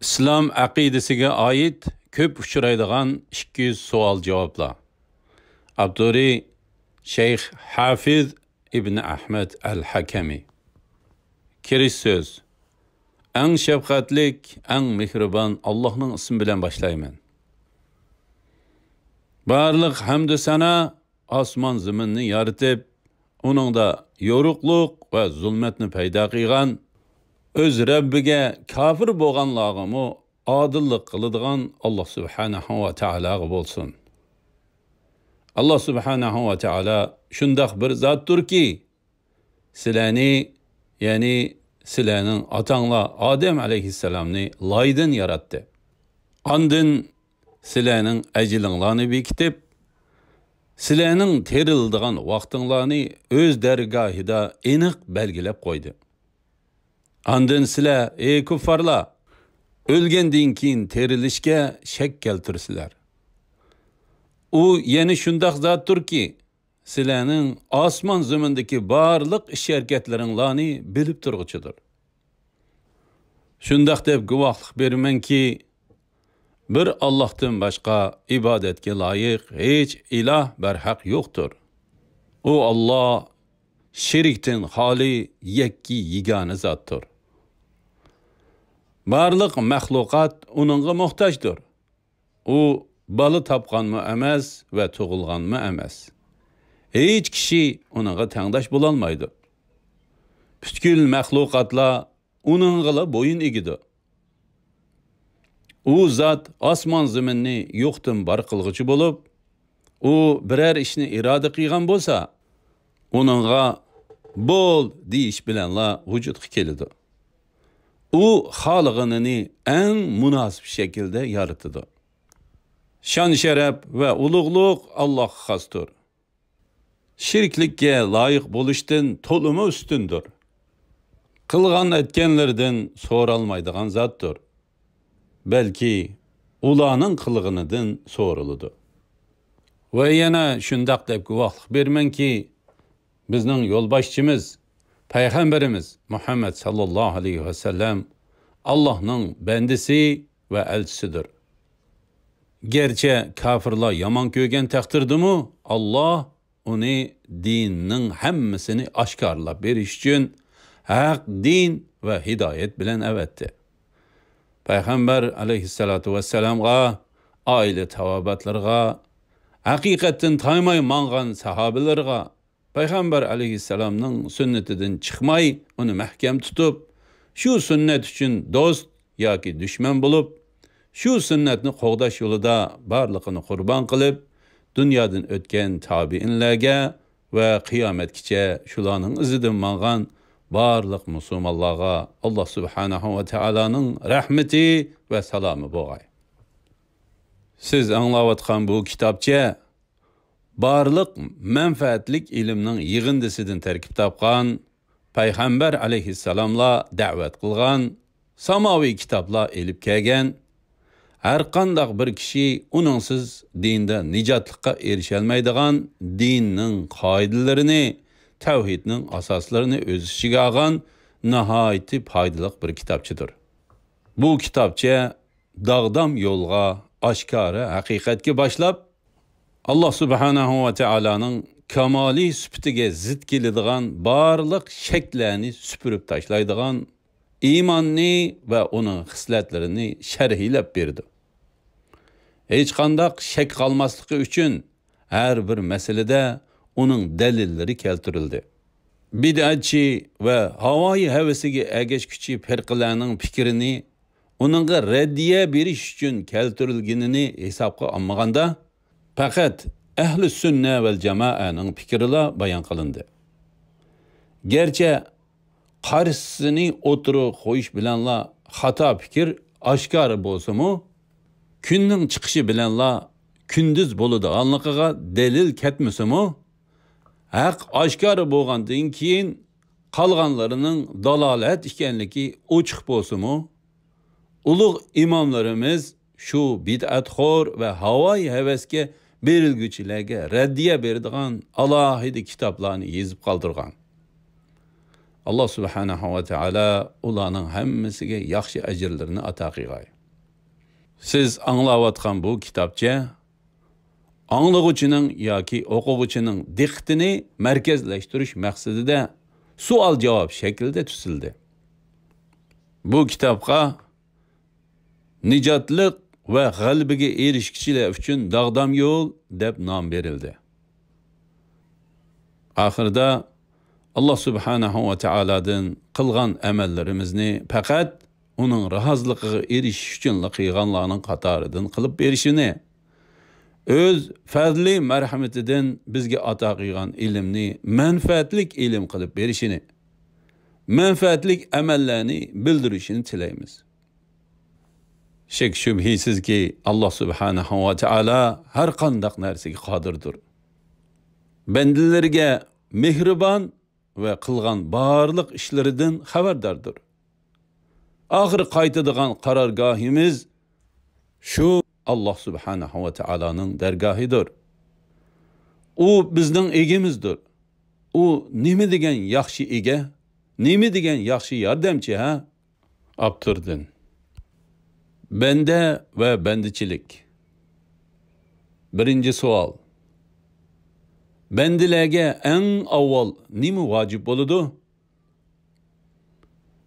İslam aqidasiga oid ko'p uchraydigan 200 savol-javoblar. Abduri Sheyx Hafiz ibn Ahmed al-Hakami. Kirish so'z. Eng shafqatlik, eng mehribon Allohning ismi bilan boshlayman. Barliq hamd sana osmon zaminni yaratib, uningda yo'ruqliq va zulmatni paydo qilgan, öz Rabbiga kafir bo'lganlarga adillik qiladigan Allah subhanahu va taologa bo'lsin. Allah subhanahu va taolo shundoq bir zotdirki, sizlarni, ya'ni sizlarning otanglar Adem alayhissalomni loydan yaratdi. Ondan sizlarning ajlinglarni bekitib, sizlarning terildigan vaqtinglarni öz dargohida aniq belgilab qo'ydi. Ondan sizlar, ey kuffarlar, o'lgandan keyin terilishga shak keltirsizlar. U yana shundoq zotdirki, sizlarning osmon zamindagi barliq ish-harakatlaringlarni bilib turg'uchidir. Shundoq deb guvohlik beramanki, bir Allohdan boshqa ibodatga loyiq hech iloh barhaq yo'qdir. U Alloh shirkdan xoli yakki yegona zotdir. Barliq maxluqat uningga muhtojdir. U bola topganmi emas va tug'ilganmi emas. Hech kishi uningga tengdosh bo'la olmaydi. Butkul maxluqatlar uningga bo'yin egidi. U zot osmon zaminni yo'qdan bor qilg'uchi bo'lib, u biror ishni iroda qilgan bo'lsa, uningga bo'l deyish bilanla vujudga keladi. U xoliqini eng munosib shaklda yaratdi. Shon sharaf va ulug'liq Allohga xosdir. Shirklikka loyiq bo'lishdan to'limi ustundir. Qilgan etganlardan so'ralmaydigan zotdir. Balki ularning qilganidan so'raladi. Va yana shundoq deb guvohlik bermanki, bizning yo'lboshchimiz Peygamberimiz Muhammed sallallahu aleyhi ve sellem Allah'ның bendisi ve elçisidir. Gerçi kafirlar yaman kögen takdirdimu, Allah onu dininin hemmisini aşkarlap beriş için hak din ve hidayet bilen evetti. Peygamber aleyhissalatu vesselam'a, aile tavabatlarga, hakikatin taymay mangan sahabelerga, Peygamber aleyhisselamның sünnetinden çıkmay, onu mahkem tutup, şu sünnet için dost yoki düşman bulup, şu sünnetni qo'g'dash yo'lida barliqini qurban qilib, dunyodan o'tgan tabiinlarga va qiyomatgacha shularning izidan mangan barliq musulmonlarga Allah subhanahu va taoloning rahmeti va salomi bo'lg'ay. Siz anglayotgan bu kitobcha barliq manfaatlik ilmning yig'indisidan tarkib topgan, Peygamber aleyhisselamla da'vat qilgan, samaviy kitoblar elib kelgan, har qandaq bir kishi uningsiz dinda nijotlikqa erisholmaydigan dinning qoidalarini, tavhidning asoslarini o'z ichiga olgan nihoyatda foydali bir kitobchidir. Bu kitobcha dog'dam yo'lga, oshkora haqiqatga boshlab, Allah subhanahu va taoloning kamoli sifatiga zid keladigan barliq shaklarni supurib tashlaydigan, iymonni va uning xislatlarini sharhlab berdi. Hech qanday shak qolmasligi uchun har bir masalada uning dalillari keltirildi. Bid'atchi va havoyi havasiga ergashguchi firqalarning fikrini uningga raddiya berish uchun keltirilganini hisobga olmaganda, faqat ahli sunna vel cemaatning fikrilar bayon qilindi. Gerçi qarshisini o'tirib qo'yish bilanla xato fikr oshkor bo'lsa-mu, kunning chiqishi bilanla kunduz bo'ladiganligiga dalil ketmasa-mu, haq oshkor bo'lgandan keyin qolganlarining dalolat ekanligi ochiq bo'lsa-mu, ulug' imomlarimiz shu bid'atxo'r va havoyi havasga berilguchilarga raddiya beradigan alohida kitoblarni yezib qoldirgan. Allah subhanahu va taala ularning hammasiga yaxshi ajrlarni ato qilgay. Siz anglayotgan bu kitobcha anglag'uchining yoki o'quvchining diqqatini markazlashtirish maqsadida savol-javob shaklida tuzildi. Bu kitobga nijotlik va g'alabaga erishkichilar uchun dog'dam yo'l deb nom berildi. Oxirida Allah subhanahu va taoladan qilgan amallarimizni faqat uning raziligiga erishish uchun qilganlarning qatoridan qilib berishini, o'z fazli marhamatidan bizga ato qilgan ilmni manfaatlik ilm qilib berishini, manfaatlik amallarni bildirishini tilaymiz. Shek shubhisizki Allah subhanahu va taala har qanday narsaga qodirdir. Bandalarga mehribon ve qilgan barliq ishlaridan xabardardir. Ahir qaytadigan qarorgohimiz shu Allah subhanahu va taolaning dargohidir. U bizning egimizdir. U nima degan yaxshi ega, nima degan yaxshi yordamchi ha? Abturdin. Bende ve bendichilik. Birinci savol. Bendilarga eng avval nima vojib bo'ladi?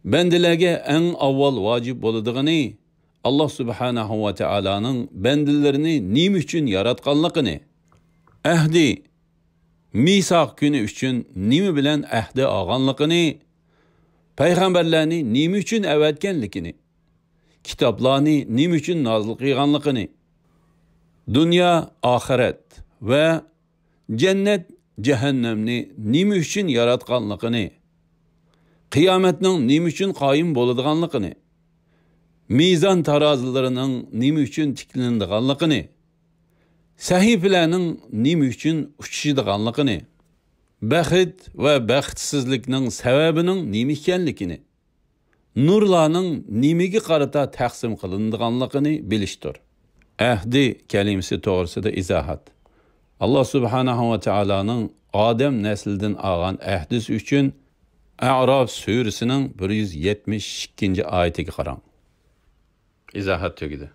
Bendilarga eng avval vojib bo'ladigani Allah subhanahu va taolaning bendilarini nima uchun yaratganligini, ahdi misoq kuni uchun nima bilan ahdi olganligini, payg'ambarlarni nima uchun avatganligini, kitoblarni nima uchun nozil qilganligini, dunyo oxirat va cennet cehennemni nima uchun yaratganligini, qiyomatning nima uchun qoyim bo'ladiganligini, mizon tarozilarning nima uchun tiklanadiganligini, sahifalarning nima uchun uchishadiganligini, baxt va baxtsizlikning sababining nima ekanligini, nurlarning nimaga qarata taqsim qilinadiganligini bilishdir. Ahdi kalimasi to'g'risida izohat. Allah subhanahu va taolaning Adem neslidan olgan ahdisi uchun A'rof surasining 172 oyatiga qarang. İzahat tugidi.